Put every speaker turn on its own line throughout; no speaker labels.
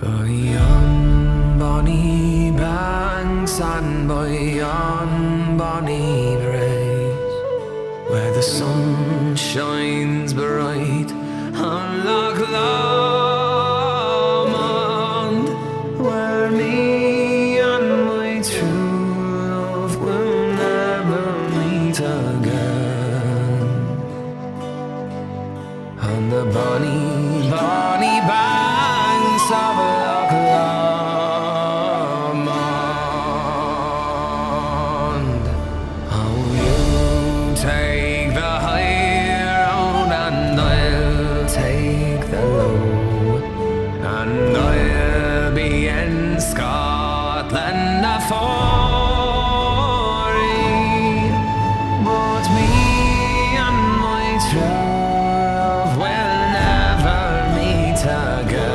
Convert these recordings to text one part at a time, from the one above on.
By yon bonny banks and by yon bonny braes, where the sun shines bright on Loch Lomond, where me and my true love will never meet again. On the bonny, bonny banks of Loch Lomond. Oh, you take the high road and I'll take the low, and I'll be in Scotland afore ye. But me and my true love will never meet again.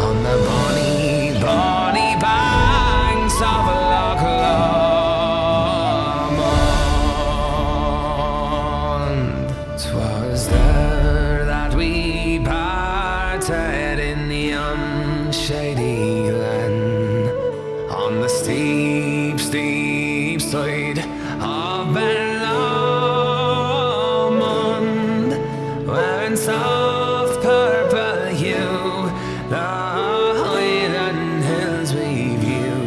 On the bonny, bonny banks of Loch Lomond. 'Twas there that we parted in the unshady glen, on the steep, steep side of Ben Lomond, where in soft purple hue the Highland hills we view,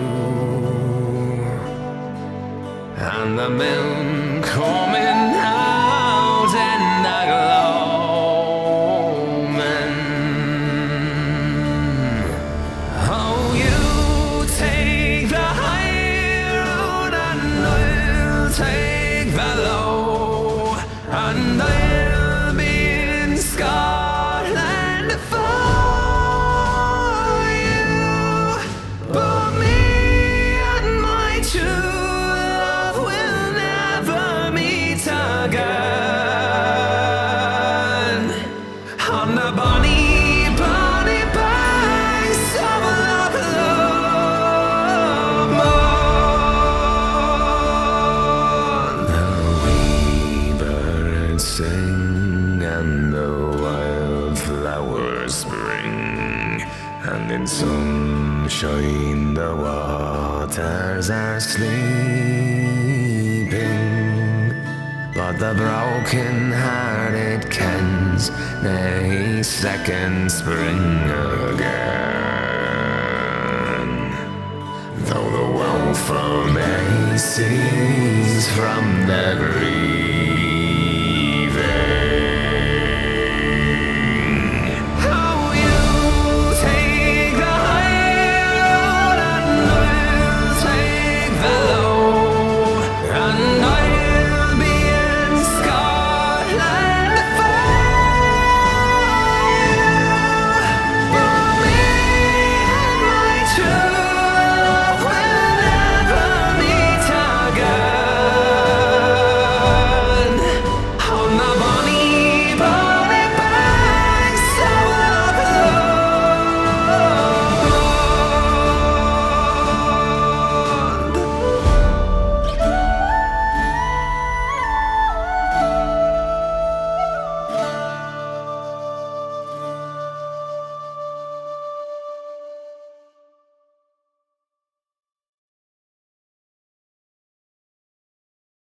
and the moon coming out in the gloaming. Oh, you take the high road and I'll take the low, and I'll be in Scotland for you. But me and my true love will never meet again. On the bonny, bonny banks of Loch Lomond. The wee birds sing and the wildflowers spring, and in sunshine the waters are sleeping, but the broken-hearted kens nae second spring again. Though the woeful may cease from the green